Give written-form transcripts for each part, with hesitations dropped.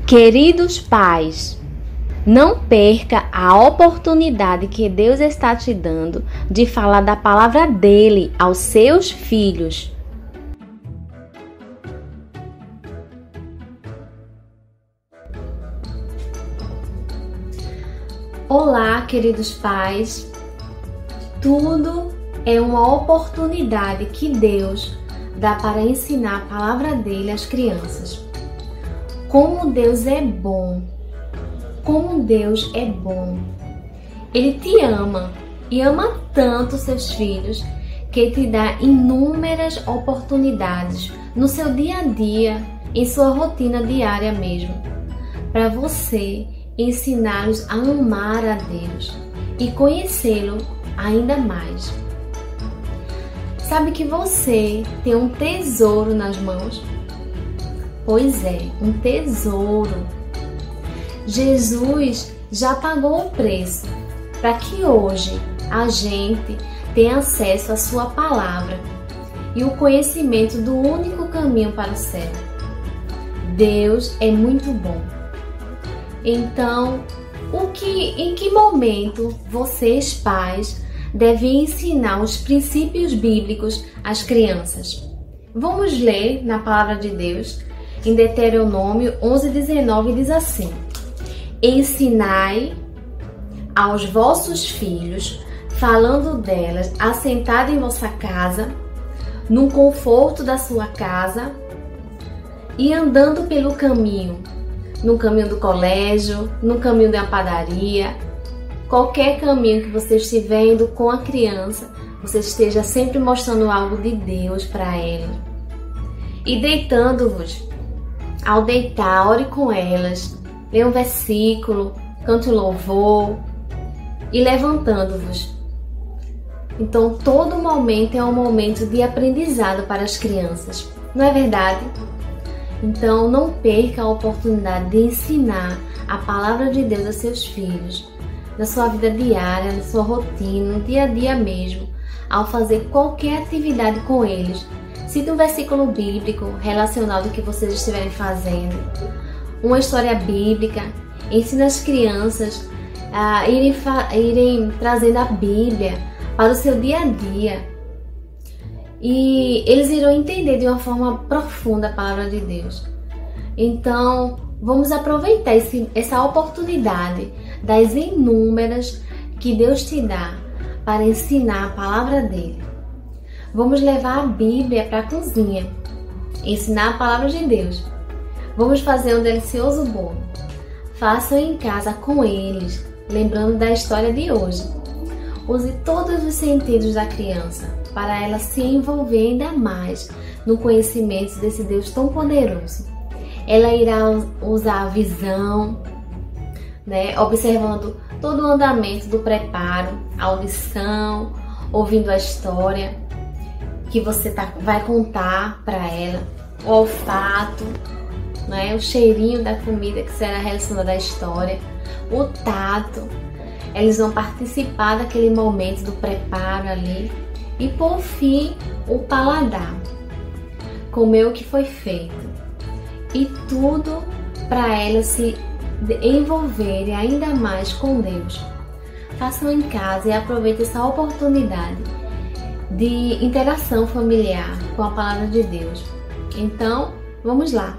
Queridos pais, não perca a oportunidade que Deus está te dando de falar da palavra dele aos seus filhos. Olá, queridos pais. Tudo é uma oportunidade que Deus dá para ensinar a palavra dele às crianças. Como Deus é bom! Como Deus é bom! Ele te ama e ama tanto seus filhos que te dá inúmeras oportunidades no seu dia a dia, em sua rotina diária mesmo, para você ensiná-los a amar a Deus e conhecê-lo ainda mais. Sabe que você tem um tesouro nas mãos? Pois é, um tesouro. Jesus já pagou o preço para que hoje a gente tenha acesso à sua palavra e o conhecimento do único caminho para o céu. Deus é muito bom. Então, em que momento vocês, pais, devem ensinar os princípios bíblicos às crianças? Vamos ler na palavra de Deus. Em Deuteronômio 11:19 diz assim: ensinai aos vossos filhos, falando delas, assentado em vossa casa, no conforto da sua casa, e andando pelo caminho, no caminho do colégio, no caminho da padaria, qualquer caminho que você estiver indo com a criança, você esteja sempre mostrando algo de Deus para ela. E deitando-vos, ao deitar, ore com elas, leia um versículo, cante um louvor e levantando-vos. Então, todo momento é um momento de aprendizado para as crianças, não é verdade? Então, não perca a oportunidade de ensinar a palavra de Deus a seus filhos, na sua vida diária, na sua rotina, no dia a dia mesmo, ao fazer qualquer atividade com eles. Cite um versículo bíblico relacionado ao que vocês estiverem fazendo, uma história bíblica. Ensine as crianças a irem trazendo a Bíblia para o seu dia a dia. E eles irão entender de uma forma profunda a palavra de Deus. Então, vamos aproveitar essa oportunidade das inúmeras que Deus te dá para ensinar a palavra dele. Vamos levar a Bíblia para a cozinha, ensinar a palavra de Deus. Vamos fazer um delicioso bolo. Façam em casa com eles, lembrando da história de hoje. Use todos os sentidos da criança para ela se envolver ainda mais no conhecimento desse Deus tão poderoso. Ela irá usar a visão, observando todo o andamento do preparo, a audição, ouvindo a história que você vai contar para ela, o olfato, o cheirinho da comida que será relacionada à história, o tato. Eles vão participar daquele momento do preparo ali e, por fim, o paladar, comer o que foi feito. E tudo para elas se envolverem ainda mais com Deus. Façam em casa e aproveitem essa oportunidade de interação familiar com a palavra de Deus. Então, vamos lá!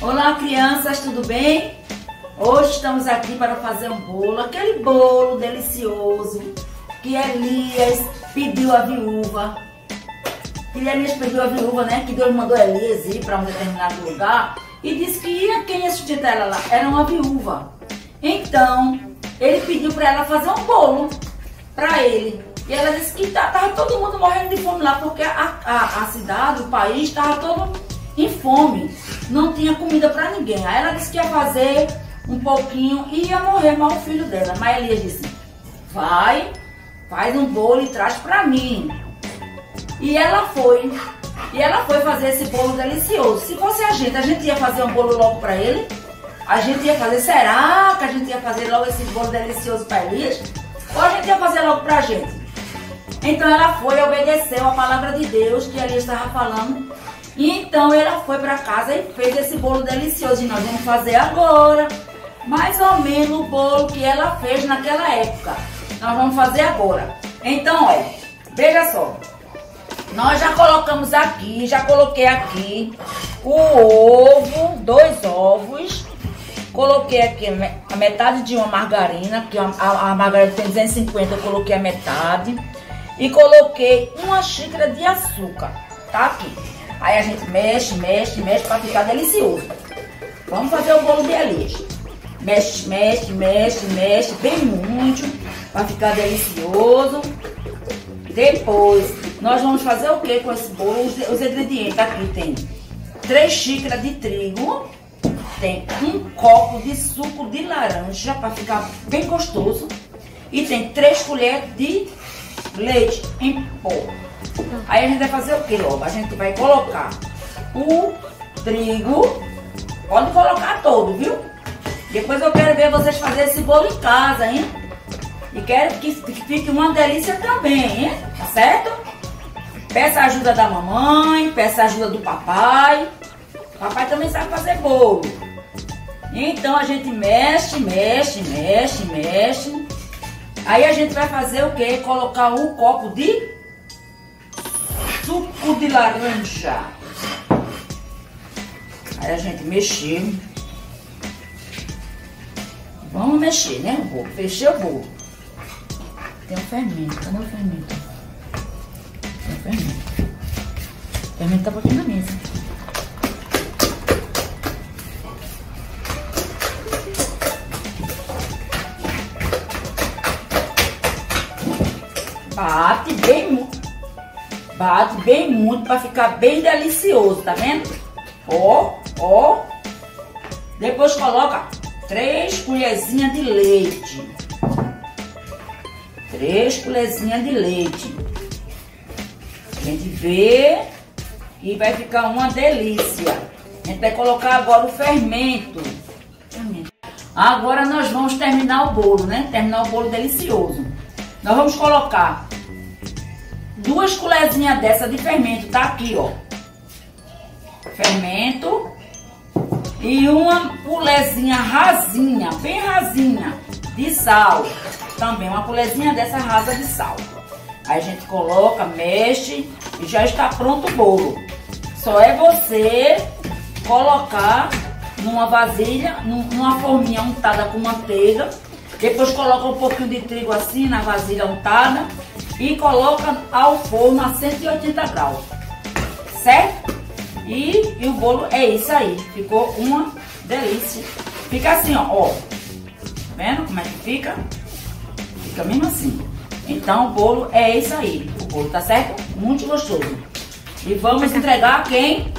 Olá, crianças, tudo bem? Hoje estamos aqui para fazer um bolo, aquele bolo delicioso que Elias pediu à viúva. Elias pediu à viúva, que Deus mandou Elias ir para um determinado lugar e disse que quem ia sustentar ela lá era uma viúva. Então, ele pediu para ela fazer um bolo para ele. E ela disse que estava todo mundo morrendo de fome lá, porque a cidade, o país estava todo em fome. Não tinha comida para ninguém. Aí ela disse que ia fazer um pouquinho e ia morrer mal o filho dela. Mas Elias disse: vai, faz um bolo e traz para mim. E ela foi fazer esse bolo delicioso. Se fosse a gente ia fazer um bolo logo para ele? a gente ia fazer, será que a gente ia fazer logo esse bolo delicioso para Elias? Ou a gente ia fazer logo pra gente? Então ela foi e obedeceu a palavra de Deus que Elias estava falando. E então ela foi para casa e fez esse bolo delicioso. E nós vamos fazer agora mais ou menos o bolo que ela fez naquela época. Nós vamos fazer agora. Então, olha, veja só. Nós já colocamos aqui, já coloquei aqui o ovo, 2 ovos. Coloquei aqui a metade de uma margarina, que a margarina tem 250, eu coloquei a metade. E coloquei 1 xícara de açúcar, tá aqui. Aí a gente mexe, mexe, mexe para ficar delicioso. Vamos fazer o bolo de Elias. Mexe, mexe, mexe, mexe, bem muito, para ficar delicioso. Depois, nós vamos fazer o que com esse bolo? Os ingredientes aqui tem 3 xícaras de trigo. Tem 1 copo de suco de laranja para ficar bem gostoso. E tem 3 colheres de leite em pó. Aí a gente vai fazer o que logo? A gente vai colocar o trigo. Pode colocar todo, viu? Depois eu quero ver vocês fazerem esse bolo em casa, hein? E quero que fique uma delícia também, hein? Tá certo? Peça a ajuda da mamãe, peça a ajuda do papai. Papai também sabe fazer bolo. Então a gente mexe, mexe, mexe, mexe. Aí a gente vai fazer o quê? Colocar 1 copo de suco de laranja. Aí a gente mexeu. Vamos mexer, né? O bolo. Fechei o bolo. Tem um fermento. Cadê o fermento? Tem um fermento. O fermento tá aqui na mesa. Bate bem muito para ficar bem delicioso, tá vendo? Ó, ó. Depois coloca 3 colherzinhas de leite. 3 colherzinhas de leite. A gente vê e vai ficar uma delícia. A gente vai colocar agora o fermento. Agora nós vamos terminar o bolo, né? Terminar o bolo delicioso. Nós vamos colocar 2 colherzinhas dessa de fermento, tá aqui, ó. Fermento. E 1 colherzinha rasinha, bem rasinha, de sal. Também 1 colherzinha dessa rasa de sal. Aí a gente coloca, mexe e já está pronto o bolo. Só é você colocar numa vasilha, numa forminha untada com manteiga. Depois coloca um pouquinho de trigo assim na vasilha untada e coloca ao forno a 180 graus, certo? E o bolo é isso aí, ficou uma delícia. Fica assim, ó, tá vendo como é que fica? Fica mesmo assim. Então o bolo é isso aí, o bolo, tá certo? Muito gostoso. E vamos entregar a quem?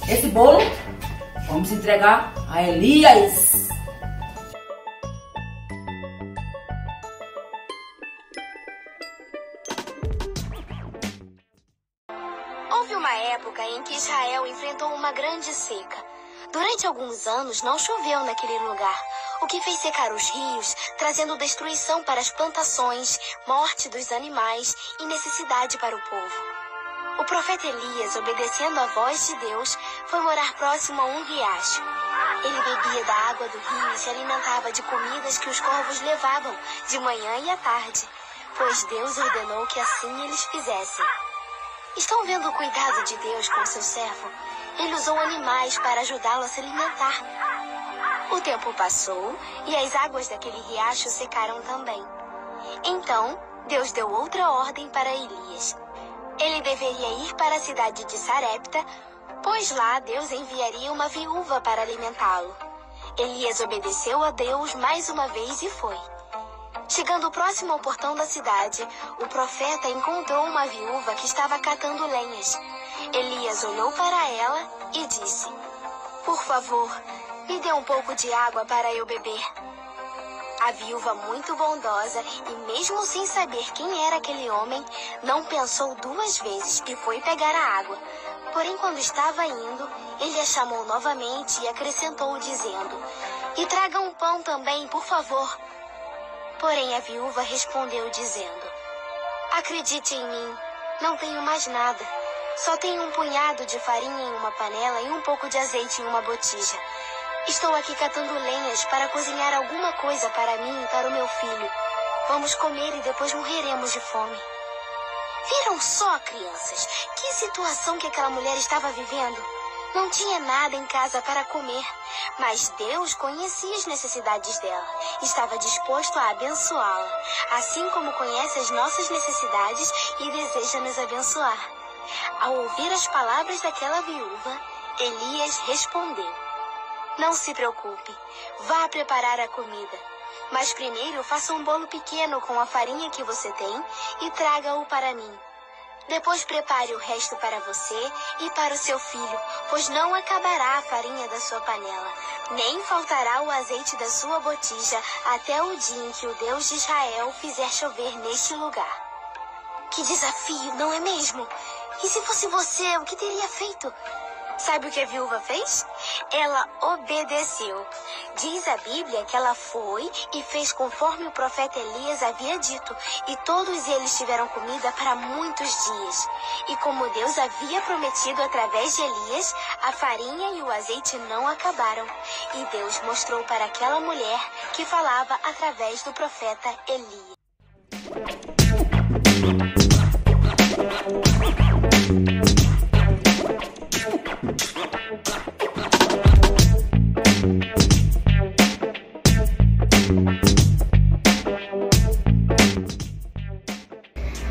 Esse bolo? Vamos entregar a Elias. Houve uma época em que Israel enfrentou uma grande seca. Durante alguns anos não choveu naquele lugar, o que fez secar os rios, trazendo destruição para as plantações, morte dos animais e necessidade para o povo. O profeta Elias, obedecendo à voz de Deus, foi morar próximo a um riacho. Ele bebia da água do rio e se alimentava de comidas que os corvos levavam de manhã e à tarde, pois Deus ordenou que assim eles fizessem. Estão vendo o cuidado de Deus com seu servo? Ele usou animais para ajudá-lo a se alimentar. O tempo passou e as águas daquele riacho secaram também. Então, Deus deu outra ordem para Elias. Ele deveria ir para a cidade de Sarepta, pois lá Deus enviaria uma viúva para alimentá-lo. Elias obedeceu a Deus mais uma vez e foi. Chegando próximo ao portão da cidade, o profeta encontrou uma viúva que estava catando lenhas. Elias olhou para ela e disse: "Por favor, me dê um pouco de água para eu beber." A viúva, muito bondosa e mesmo sem saber quem era aquele homem, não pensou 2 vezes e foi pegar a água. Porém, quando estava indo, ele a chamou novamente e acrescentou, dizendo: "E traga um pão também, por favor." Porém, a viúva respondeu, dizendo: "Acredite em mim, não tenho mais nada. Só tenho um punhado de farinha em uma panela e um pouco de azeite em uma botija. Estou aqui catando lenhas para cozinhar alguma coisa para mim e para o meu filho. Vamos comer e depois morreremos de fome." Viram só, crianças, que situação que aquela mulher estava vivendo? Não tinha nada em casa para comer, mas Deus conhecia as necessidades dela. Estava disposto a abençoá-la, assim como conhece as nossas necessidades e deseja nos abençoar. Ao ouvir as palavras daquela viúva, Elias respondeu: "Não se preocupe, vá preparar a comida. Mas primeiro faça um bolo pequeno com a farinha que você tem e traga-o para mim. Depois prepare o resto para você e para o seu filho, pois não acabará a farinha da sua panela, nem faltará o azeite da sua botija até o dia em que o Deus de Israel fizer chover neste lugar." Que desafio, não é mesmo? E se fosse você, o que teria feito? Sabe o que a viúva fez? Ela obedeceu. Diz a Bíblia que ela foi e fez conforme o profeta Elias havia dito, e todos eles tiveram comida para muitos dias. E como Deus havia prometido através de Elias, a farinha e o azeite não acabaram. E Deus mostrou para aquela mulher que falava através do profeta Elias.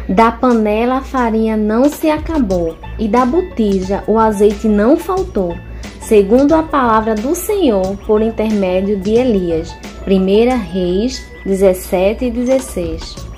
Da panela a farinha não se acabou, e da botija o azeite não faltou, segundo a palavra do Senhor por intermédio de Elias. 1 Reis 17:16.